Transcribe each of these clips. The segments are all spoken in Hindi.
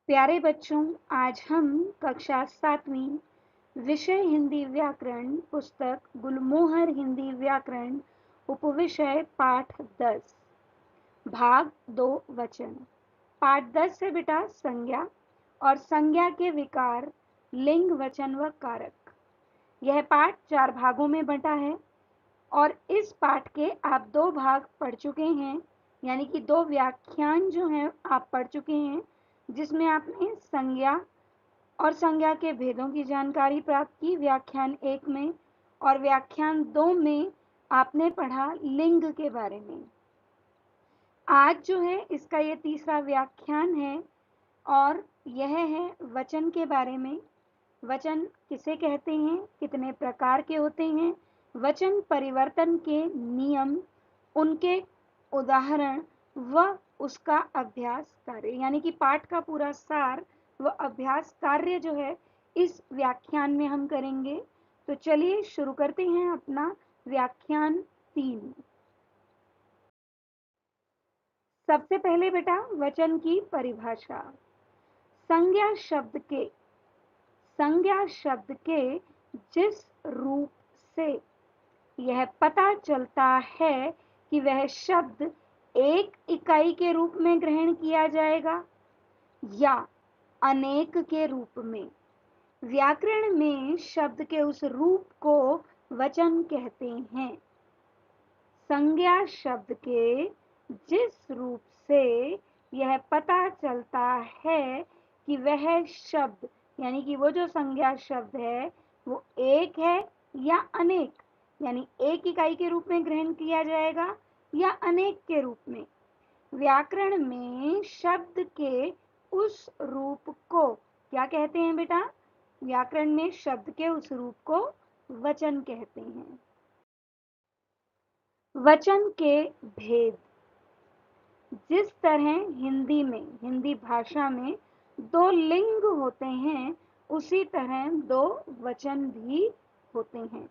प्यारे बच्चों, आज हम कक्षा 7वीं विषय हिंदी व्याकरण पुस्तक गुलमोहर हिंदी व्याकरण उपविषय पाठ 10 भाग 2 वचन। पाठ 10 से बेटा संज्ञा और संज्ञा के विकार, लिंग, वचन व कारक। यह पाठ 4 भागों में बंटा है और इस पाठ के आप 2 भाग पढ़ चुके हैं, यानी कि 2 व्याख्यान जो हैं आप पढ़ चुके हैं, जिसमें आपने संज्ञा और संज्ञा के भेदों की जानकारी प्राप्त की व्याख्यान 1 में, और व्याख्यान 2 में आपने पढ़ा लिंग के बारे में। आज जो है इसका ये तीसरा व्याख्यान है और यह है वचन के बारे में। वचन किसे कहते हैं, कितने प्रकार के होते हैं, वचन परिवर्तन के नियम, उनके उदाहरण व उसका अभ्यास कार्य, यानी कि पाठ का पूरा सार व अभ्यास कार्य जो है इस व्याख्यान में हम करेंगे। तो चलिए शुरू करते हैं अपना व्याख्यान 3। सबसे पहले बेटा वचन की परिभाषा। संज्ञा शब्द के जिस रूप से यह पता चलता है कि वह शब्द एक इकाई के रूप में ग्रहण किया जाएगा या अनेक के रूप में। व्याकरण में शब्द के उस रूप को वचन कहते हैं। संज्ञा शब्द के जिस रूप से यह पता चलता है कि वह शब्द, यानी कि वो जो संज्ञा शब्द है वो एक है या अनेक, यानी एक इकाई के रूप में ग्रहण किया जाएगा या अनेक के रूप में। व्याकरण में शब्द के उस रूप को क्या कहते हैं बेटा? व्याकरण में शब्द के उस रूप को वचन कहते हैं। वचन के भेद। जिस तरह हिंदी भाषा में 2 लिंग होते हैं, उसी तरह 2 वचन भी होते हैं।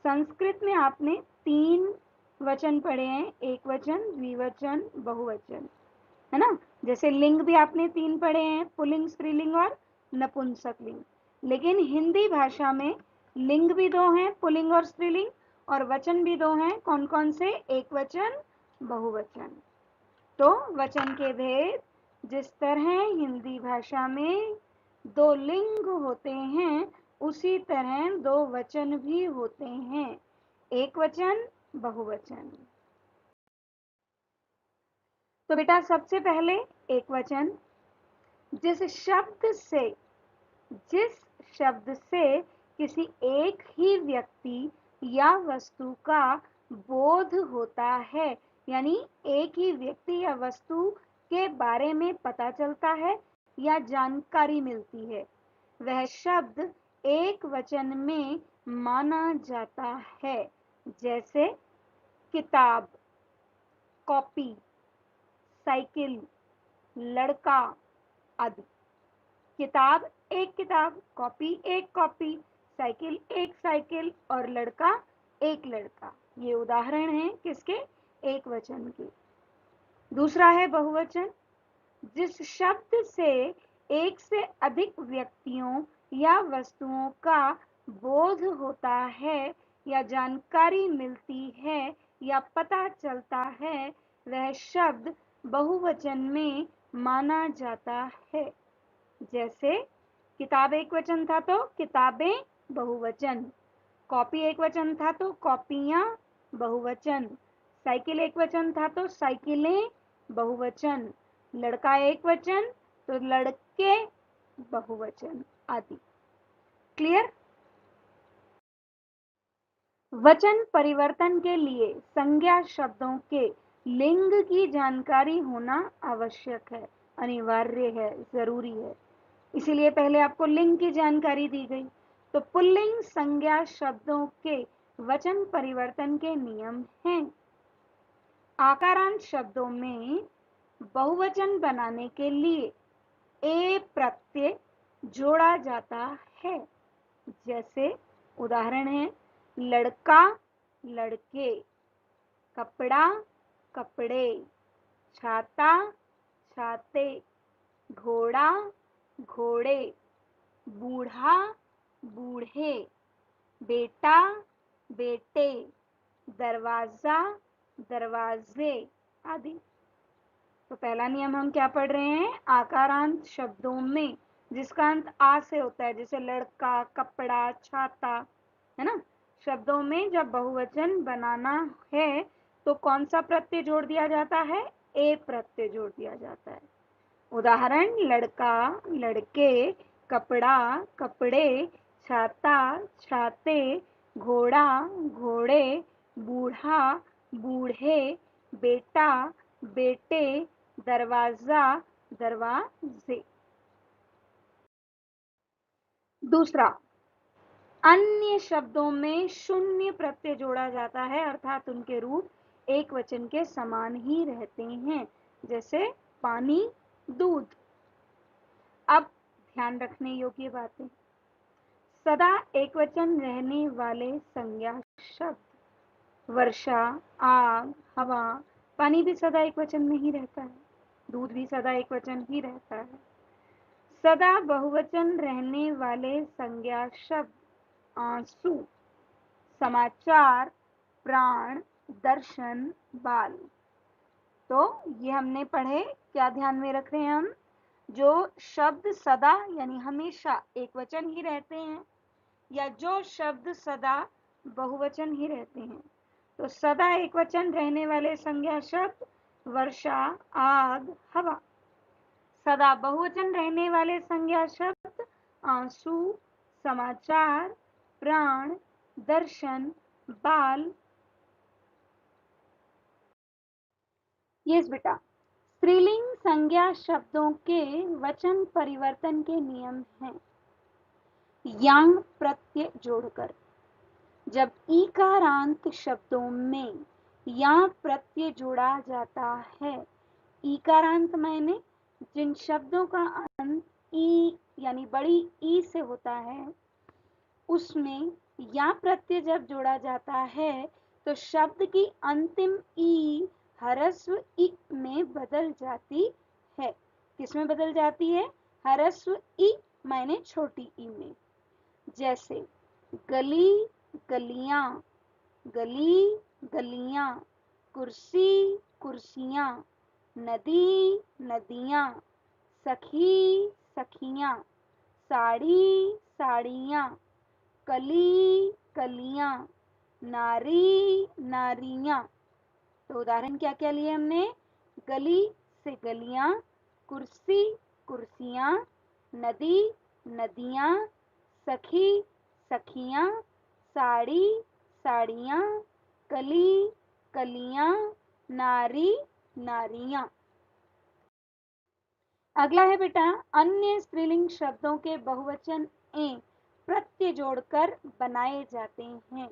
संस्कृत में आपने 3 वचन पढ़े हैं, एकवचन, द्विवचन, बहुवचन, है ना। जैसे लिंग भी आपने 3 पढ़े हैं, पुल्लिंग, स्त्रीलिंग और नपुंसकलिंग। लेकिन हिंदी भाषा में लिंग भी 2 हैं, पुल्लिंग और स्त्रीलिंग, और वचन भी 2 हैं। कौन कौन से? एकवचन, बहुवचन। तो वचन के भेद। जिस तरह हिंदी भाषा में 2 लिंग होते हैं, उसी तरह 2 वचन भी होते हैं, एकवचन, बहुवचन। तो बेटा सबसे पहले एकवचन। जिस शब्द से किसी एक ही व्यक्ति या वस्तु का बोध होता है, यानी एक ही व्यक्ति या वस्तु के बारे में पता चलता है या जानकारी मिलती है, वह शब्द एक वचन में माना जाता है। जैसे किताब, कॉपी, साइकिल, लड़का आदि। किताब एक किताब, कॉपी एक कॉपी, साइकिल एक साइकिल और लड़का एक लड़का। ये उदाहरण हैं किसके? एक वचन के। दूसरा है बहुवचन। जिस शब्द से एक से अधिक व्यक्तियों या वस्तुओं का बोध होता है या जानकारी मिलती है या पता चलता है, वह शब्द बहुवचन में माना जाता है। जैसे किताब एक वचन था तो किताबें बहुवचन, कॉपी एक वचन था तो कॉपियां बहुवचन, साइकिल एक वचन था तो साइकिलें बहुवचन, लड़का एक वचन तो लड़के बहुवचन आदि। क्लियर? वचन परिवर्तन के लिए संज्ञा शब्दों के लिंग की जानकारी होना आवश्यक है, अनिवार्य है, जरूरी है। इसीलिए पहले आपको लिंग की जानकारी दी गई। तो पुल्लिंग संज्ञा शब्दों के वचन परिवर्तन के नियम हैं। आकारांत शब्दों में बहुवचन बनाने के लिए ए प्रत्यय जोड़ा जाता है। जैसे उदाहरण है लड़का, लड़के, कपड़ा, कपड़े, छाता, छाते, घोड़ा, घोड़े, बूढ़ा, बूढ़े, बेटा, बेटे, दरवाजा, दरवाजे आदि। तो पहला नियम हम क्या पढ़ रहे हैं? आकारांत शब्दों में जिसका अंत आ से होता है, जैसे लड़का, कपड़ा, छाता, है ना। शब्दों में जब बहुवचन बनाना है तो कौन सा प्रत्यय जोड़ दिया जाता है? ए प्रत्यय जोड़ दिया जाता है। उदाहरण, लड़का, लड़के, कपड़ा, कपड़े, छाता, छाते, घोड़ा, घोड़े, बूढ़ा, बूढ़े, बेटा, बेटे, दरवाजा, दरवाजे। दूसरा, अन्य शब्दों में शून्य प्रत्यय जोड़ा जाता है, अर्थात उनके रूप एक वचन के समान ही रहते हैं, जैसे पानी, दूध। अब ध्यान रखने योग्य बातें, सदा एक वचन रहने वाले संज्ञा शब्द, वर्षा, आग, हवा, पानी भी सदा एक वचन में ही रहता है, दूध भी सदा एक वचन ही रहता है। सदा बहुवचन रहने वाले संज्ञा शब्द, आंसू, समाचार, प्राण, दर्शन, बाल। तो ये हमने पढ़े। क्या ध्यान में रख रहे हैं हम? जो शब्द सदा यानी हमेशा एक वचन ही रहते हैं, या जो शब्द सदा बहुवचन ही रहते हैं। तो सदा एक वचन रहने वाले संज्ञा शब्द, वर्षा, आग, हवा। सदा बहुवचन रहने वाले संज्ञा शब्द, आंसू, समाचार, प्राण, दर्शन, बाल। यस बेटा, स्त्रीलिंग संज्ञा शब्दों के वचन परिवर्तन के नियम हैं। यांग प्रत्यय जोड़कर, जब ईकारांत शब्दों में या प्रत्यय जोड़ा जाता है, ईकारांत मायने जिन शब्दों का अंत ई यानी बड़ी ई से होता है, उसमें या प्रत्यय जब जोड़ा जाता है तो शब्द की अंतिम ई ह्रस्व ई में बदल जाती है। किसमें बदल जाती है? ह्रस्व ई मायने छोटी ई में। जैसे गली, गलियां, गली, गलियां, कुर्सी, कुर्सियां, नदी, नदियां, सखी, सखियां, साड़ी, साड़ियां, कली, कलियां, नारी, नारियां। तो उदाहरण क्या क्या लिए हमने? गली से गलियां, कुर्सी, कुर्सियां, नदी, नदियां, सखी, सखियां, साड़ी, साड़ियां, कली, कलियां, नारी, नारियां। अगला है बेटा, अन्य स्त्रीलिंग शब्दों के बहुवचन ए प्रत्यय जोड़कर बनाए जाते हैं।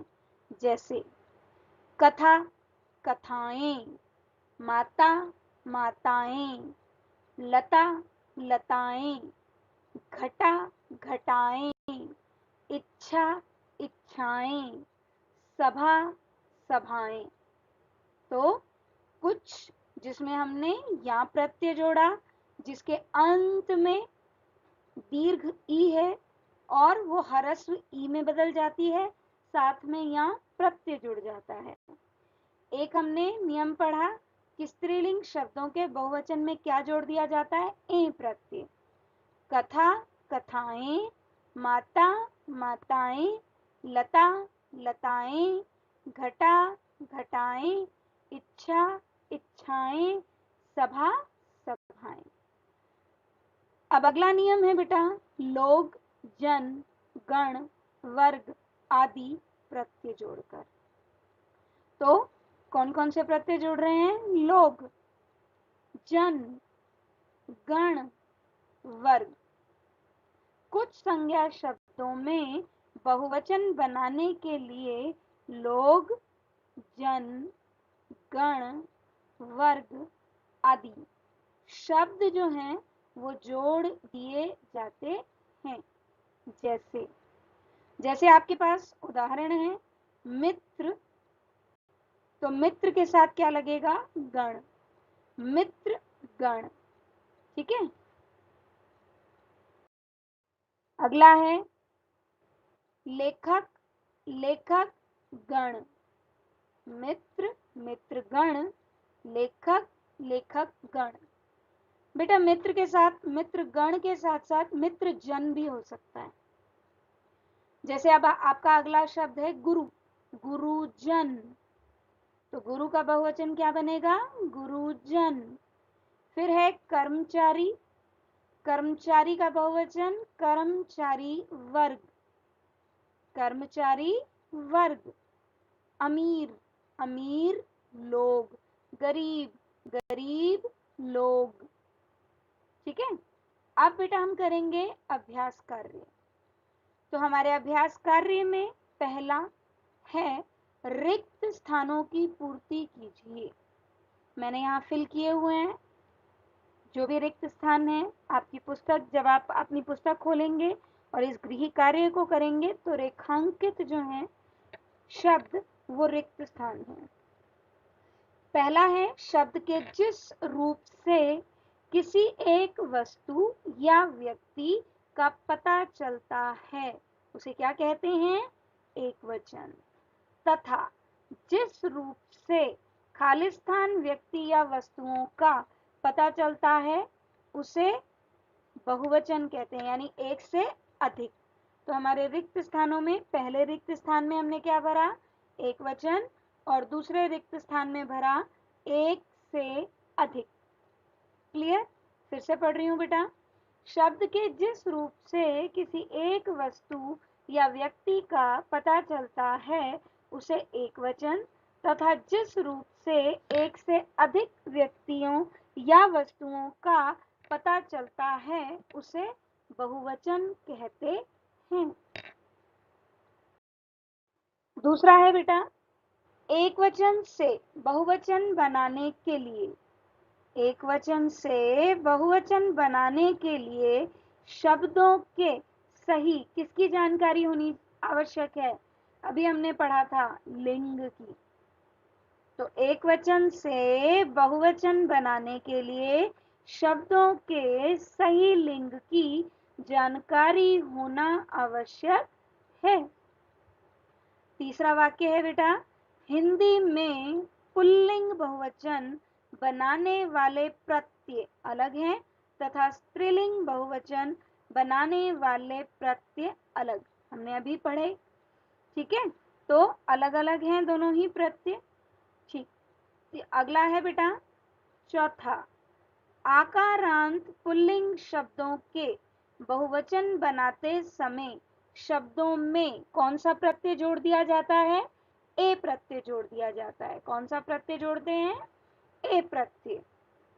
जैसे कथा, कथाएं, माता, माताएं, लता, लताएं, घटा, घटाएं, इच्छा, इच्छाएं, सभा, सभाएं। तो कुछ जिसमें हमने या प्रत्यय जोड़ा, जिसके अंत में दीर्घ ई है और वो ह्रस्व ई में बदल जाती है, साथ में या प्रत्यय जुड़ जाता है। एक हमने नियम पढ़ा कि स्त्रीलिंग शब्दों के बहुवचन में क्या जोड़ दिया जाता है? ए प्रत्यय। कथा, कथाएं, माता, माताएं, लता, लताएं, घटा, घटाएं, इच्छा, इच्छाएं, सभा, सभाएं। अब अगला नियम है बेटा, लोग, जन, गण, वर्ग आदि प्रत्यय जोड़कर। तो कौन कौन से प्रत्यय जोड़ रहे हैं? लोग, जन, गण, वर्ग। कुछ संज्ञा शब्दों में बहुवचन बनाने के लिए लोग, जन, गण, वर्ग आदि शब्द जो हैं वो जोड़ दिए जाते हैं। जैसे जैसे आपके पास उदाहरण है मित्र, तो मित्र के साथ क्या लगेगा? गण, मित्र, गण। ठीक है। अगला है लेखक, लेखक गण, मित्र, मित्रगण, लेखक, लेखक गण। बेटा मित्र के साथ, मित्र गण के साथ साथ मित्र जन भी हो सकता है। जैसे अब आपका अगला शब्द है गुरु, गुरुजन, तो गुरु का बहुवचन क्या बनेगा? गुरुजन। फिर है कर्मचारी, कर्मचारी का बहुवचन कर्मचारी वर्ग, कर्मचारी वर्ग। अमीर, अमीर लोग, गरीब, गरीब लोग। ठीक है। अब बेटा हम करेंगे अभ्यास कार्य। तो हमारे अभ्यास कार्य में पहला है रिक्त स्थानों की पूर्ति कीजिए। मैंने यहाँ फिल किए हुए हैं जो भी रिक्त स्थान है। आपकी पुस्तक, जब आप अपनी पुस्तक खोलेंगे और इस गृह कार्य को करेंगे तो रेखांकित जो है शब्द वो रिक्त स्थान है। पहला है शब्द के जिस रूप से किसी एक वस्तु या व्यक्ति का पता चलता है उसे क्या कहते हैं? एकवचन। तथा जिस रूप से खालिस्तान व्यक्ति या वस्तुओं का पता चलता है उसे बहुवचन कहते हैं, यानी एक से अधिक। तो हमारे रिक्त स्थानों में पहले रिक्त स्थान में हमने क्या भरा? एकवचन, और दूसरे रिक्त स्थान में भरा एक से अधिक। क्लियर? फिर से पढ़ रही हूं बेटा। शब्द के जिस रूप से किसी एक वस्तु या व्यक्ति का पता चलता है उसे एकवचन, तथा जिस रूप से एक से अधिक व्यक्तियों या वस्तुओं का पता चलता है उसे बहुवचन कहते हैं। दूसरा है बेटा एकवचन से बहुवचन बनाने के लिए, एकवचन से बहुवचन बनाने के लिए शब्दों के सही किसकी जानकारी होनी आवश्यक है? अभी हमने पढ़ा था लिंग की। तो एकवचन से बहुवचन बनाने के लिए शब्दों के सही लिंग की जानकारी होना आवश्यक है। तीसरा वाक्य है बेटा हिंदी में पुल्लिंग बहुवचन बनाने वाले प्रत्यय अलग हैं तथा स्त्रीलिंग बहुवचन बनाने वाले प्रत्यय अलग। हमने अभी पढ़े। ठीक है, तो अलग अलग हैं दोनों ही प्रत्यय। ठीक, अगला है बेटा चौथा आकारांत पुल्लिंग शब्दों के बहुवचन बनाते समय शब्दों में कौन सा प्रत्यय जोड़ दिया जाता है? ए प्रत्यय जोड़ दिया जाता है। कौन सा प्रत्यय जोड़ते हैं? ए प्रत्यय।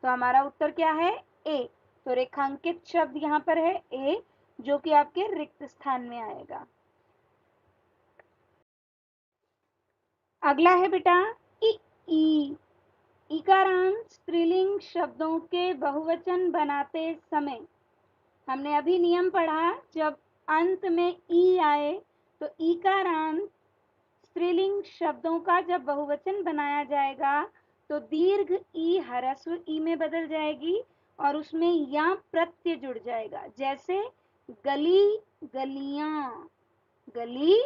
तो हमारा उत्तर क्या है? ए। तो रेखांकित शब्द यहाँ पर है ए, जो कि आपके रिक्त स्थान में आएगा। अगला है बेटा ई। इकारांत स्त्रीलिंग शब्दों के बहुवचन बनाते समय हमने अभी नियम पढ़ा, जब अंत में ई आए तो इकारांत स्त्रीलिंग शब्दों का जब बहुवचन बनाया जाएगा तो दीर्घ ई ह्रस्व ई में बदल जाएगी और उसमें या प्रत्यय जुड़ जाएगा। जैसे गली, गलियां, गली,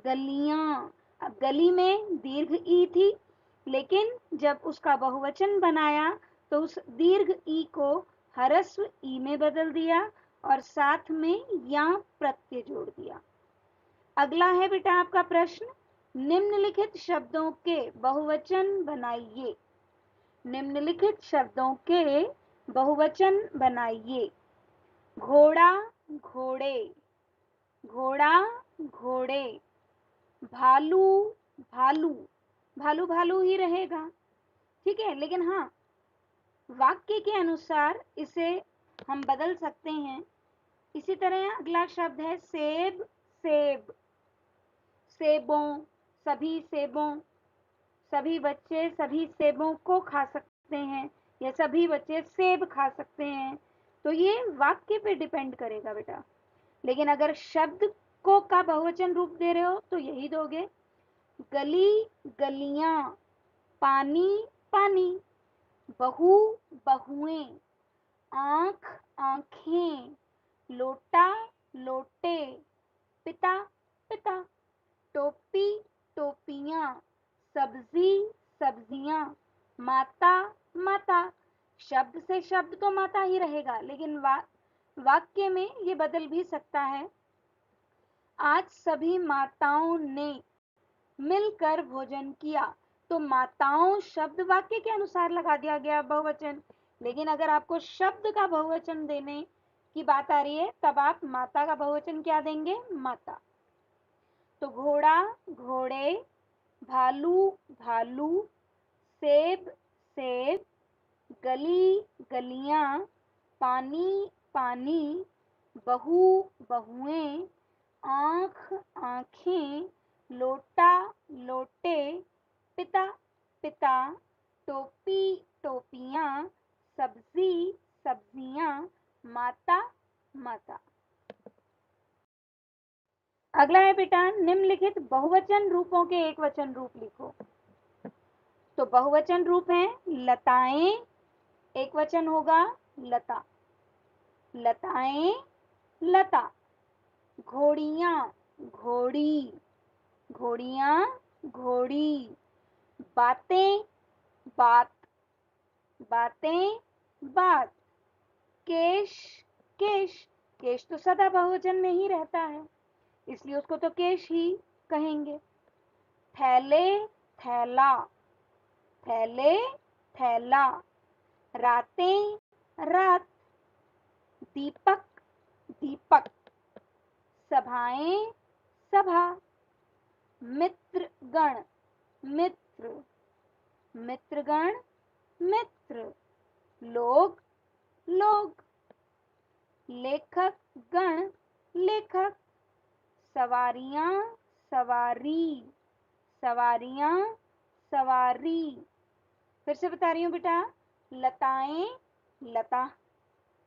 गलियां। अब गली में दीर्घ ई थी, लेकिन जब उसका बहुवचन बनाया तो उस दीर्घ ई को ह्रस्व ई में बदल दिया और साथ में या प्रत्यय जोड़ दिया। अगला है बेटा आपका प्रश्न निम्नलिखित शब्दों के बहुवचन बनाइए। निम्नलिखित शब्दों के बहुवचन बनाइए। घोड़ा, घोड़े, घोड़ा, घोड़े। भालू, भालू, भालू भालू ही रहेगा। ठीक है, लेकिन हाँ वाक्य के अनुसार इसे हम बदल सकते हैं। इसी तरह अगला शब्द है सेब, सेब, सेबों, सभी सेबों, सभी बच्चे सभी सेबों को खा सकते हैं या सभी बच्चे सेब खा सकते हैं। तो ये वाक्य पे डिपेंड करेगा बेटा। लेकिन अगर शब्द को का बहुवचन रूप दे रहे हो तो यही दोगे। गली, गलियां, पानी, पानी, बहू, बहुएं, आंख, आंखें, लोटा, लोटे, पिता पिता, टोपी टोपियां, सब्जी सब्जियां, माता माता। शब्द से शब्द तो माता ही रहेगा, लेकिन वाक्य में ये बदल भी सकता है। आज सभी माताओं ने मिलकर भोजन किया। तो माताओं शब्द वाक्य के अनुसार लगा दिया गया बहुवचन, लेकिन अगर आपको शब्द का बहुवचन देने की बात आ रही है तब आप माता का बहुवचन क्या देंगे? माता। तो घोड़ा घोड़े, भालू भालू, सेब सेब, गली गलियां, पानी पानी, बहू बहुएं, आंख आंखें, लोटा लोटे, पिता पिता, टोपी टोपियां, सब्जी सब्जियां, माता माता। अगला है बेटा, निम्नलिखित बहुवचन रूपों के एक वचन रूप लिखो। तो बहुवचन रूप हैं लताएं, एक वचन होगा लता, लताएं लता। घोड़ियां घोड़ी, घोड़ियां घोड़ी। बातें बात, बातें बात। केश केश, केश तो सदा बहुवचन में ही रहता है, इसलिए उसको तो केश ही कहेंगे। थैले थैला, थैले थैला। रातें रात, दीपक दीपक। सभाएं सभा। मित्रगण मित्र, मित्रगण मित्र। लोग लोग। लेखक गण लेखक। सवारियां सवारी, सवारियां सवारी। फिर से बता रही हूँ बेटा, लताएं लता,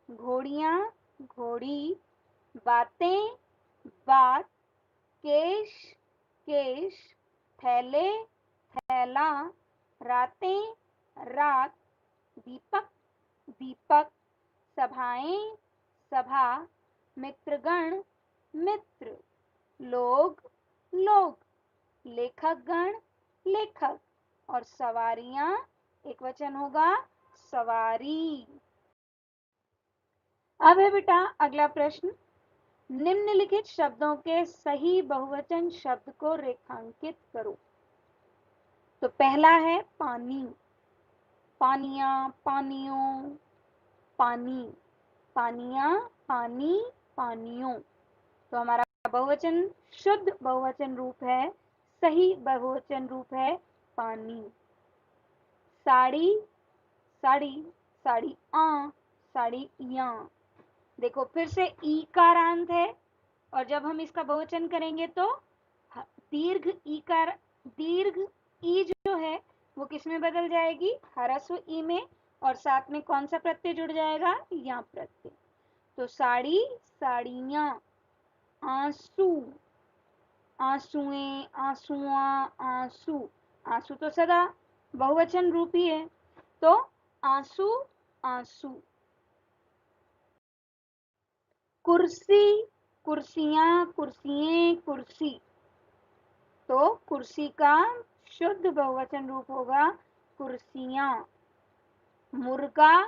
घोड़ियां घोड़ी, बातें बात, केश केश, थैले थैला, रातें रात, दीपक दीपक, सभाएं सभा, मित्रगण मित्र, लोग लोग, लेखकगण लेखक, और सवारियां एक वचन होगा सवारी। अब है बेटा अगला प्रश्न, निम्नलिखित शब्दों के सही बहुवचन शब्द को रेखांकित करो। तो पहला है पानी, पानियां पानियों, पानी, पानियां पानी पानियों। तो हमारा बहुवचन शुद्ध बहुवचन रूप है, सही बहुवचन रूप है पानी। साड़ी साड़ी, साड़ियां साड़ियां। देखो फिर से ईकारांत है, और जब हम इसका बहुवचन करेंगे तो दीर्घ ईकार, दीर्घ ई जो है वो किस में बदल जाएगी? ह्रस्व ई में, और साथ में कौन सा प्रत्यय जुड़ जाएगा? या प्रत्यय। तो साड़ी साड़ियां। आंसू आंसुएं आंसुआ आंसू, आंसू तो सदा बहुवचन रूप ही है, तो आंसू आंसू। कुर्सी कुर्सियां कुर्सिएं कुर्सी। तो कुर्सी का शुद्ध बहुवचन रूप होगा कुर्सियां। मुर्गा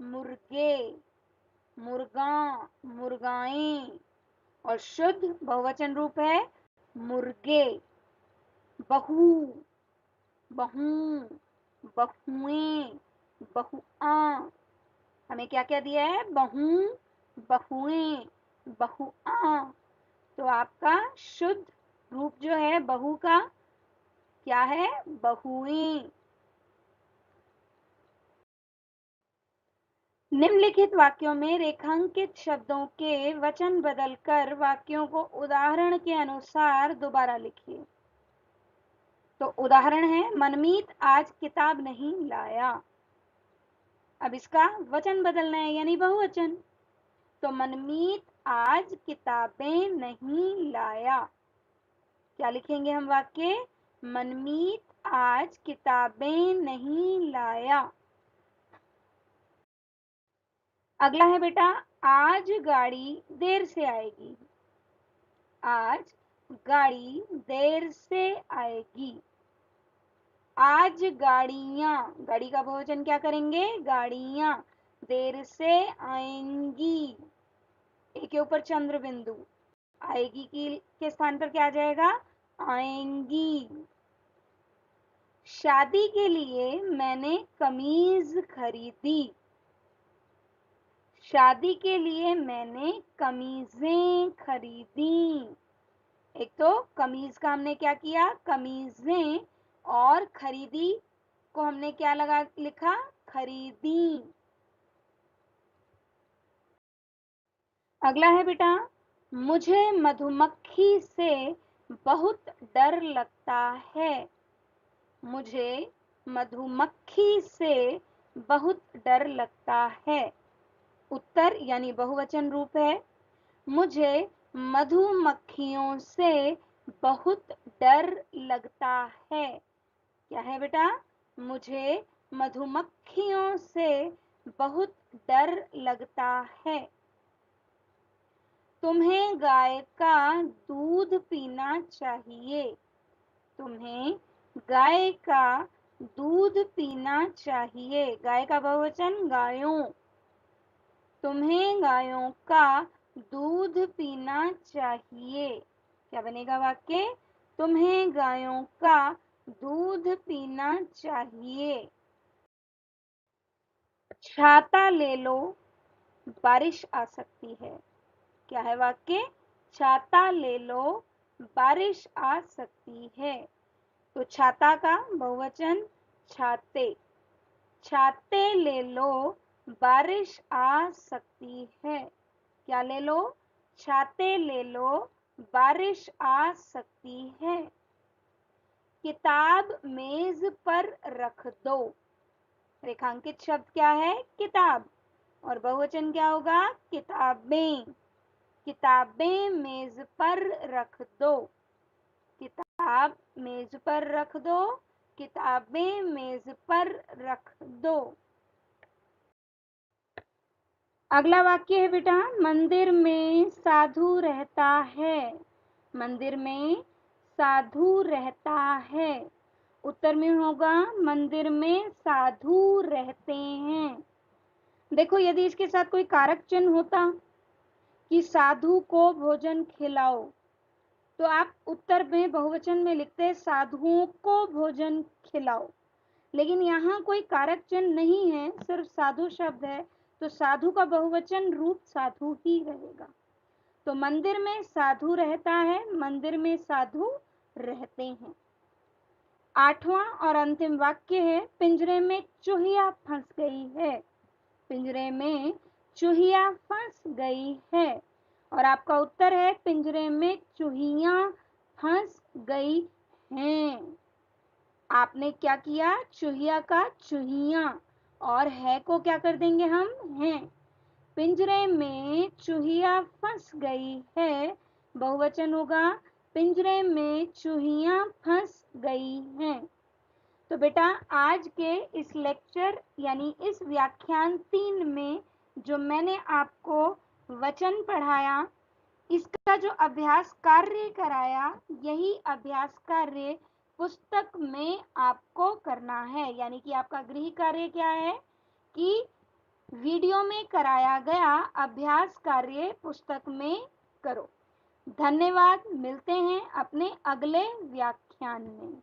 मुर्गे, मुर्गा मुर्गाएं, और शुद्ध बहुवचन रूप है मुर्गे। बहू बहू, बहुएं बहुआं। हमें क्या क्या दिया है? बहू बहुएं बहुआं। तो आपका शुद्ध रूप जो है बहू का क्या है? बहुएं। निम्नलिखित वाक्यों में रेखांकित शब्दों के वचन बदलकर वाक्यों को उदाहरण के अनुसार दोबारा लिखिए। तो उदाहरण है, मनमीत आज किताब नहीं लाया। अब इसका वचन बदलना है, यानी बहुवचन। तो मनमीत आज किताबें नहीं लाया। क्या लिखेंगे हम वाक्य? मनमीत आज किताबें नहीं लाया। अगला है बेटा आज गाड़ी देर से आएगी। आज गाड़ी देर से आएगी। आज गाड़ियां, गाड़ी का बहुवचन क्या करेंगे? गाड़ियां देर से आएंगी। ए के ऊपर चंद्र बिंदु, आएगी की के स्थान पर क्या आ जाएगा? आएंगी। शादी के लिए मैंने कमीज खरीदी। शादी के लिए मैंने कमीजें खरीदी। एक तो कमीज का हमने क्या किया? कमीजें, और खरीदी को हमने क्या लिखा? खरीदी। अगला है बेटा, मुझे मधुमक्खी से बहुत डर लगता है। मुझे मधुमक्खी से बहुत डर लगता है। उत्तर यानी बहुवचन रूप है, मुझे मधुमक्खियों से बहुत डर लगता है। क्या है बेटा? मुझे मधुमक्खियों से बहुत डर लगता है। तुम्हें गाय का दूध पीना चाहिए। तुम्हें गाय का दूध पीना चाहिए। गाय का बहुवचन गायों। तुम्हें गायों का दूध पीना चाहिए। क्या बनेगा वाक्य? तुम्हें गायों का दूध पीना चाहिए। छाता ले लो, बारिश आ सकती है। क्या है वाक्य? छाता ले लो, बारिश आ सकती है। तो छाता का बहुवचन छाते। छाते ले लो, बारिश आ सकती है। क्या ले लो? छाते ले लो, बारिश आ सकती है। किताब मेज पर रख दो। रेखांकित शब्द क्या है? किताब, और बहुवचन क्या होगा? किताबें। किताबें मेज पर रख दो। किताब मेज पर रख दो। किताबें मेज पर रख दो। अगला वाक्य है बेटा, मंदिर में साधु रहता है। मंदिर में साधु रहता है। उत्तर में होगा, मंदिर में साधु रहते हैं। देखो, यदि इसके साथ कोई कारक चिन्ह होता कि साधु को भोजन खिलाओ, तो आप उत्तर में बहुवचन में लिखते साधुओं को भोजन खिलाओ। लेकिन यहाँ कोई कारक चिन्ह नहीं है, सिर्फ साधु शब्द है, तो साधु का बहुवचन रूप साधु ही रहेगा। तो मंदिर में साधु रहता है, मंदिर में साधु रहते हैं। आठवां और अंतिम वाक्य है, पिंजरे में चूहिया फंस गई है। पिंजरे में चूहिया फंस गई है। और आपका उत्तर है, पिंजरे में चूहियां फंस गई हैं। आपने क्या किया? चूहिया का चूहियां, और है को क्या कर देंगे हम? हैं। पिंजरे में चूहिया फंस गई है, बहुवचन होगा, पिंजरे में चूहियां फंस गई हैं। तो बेटा, आज के इस लेक्चर यानी इस व्याख्यान 3 में जो मैंने आपको वचन पढ़ाया, इसका जो अभ्यास कार्य कराया, यही अभ्यास कार्य पुस्तक में आपको करना है। यानी कि आपका गृह कार्य क्या है कि वीडियो में कराया गया अभ्यास कार्य पुस्तक में करो। धन्यवाद। मिलते हैं अपने अगले व्याख्यान में।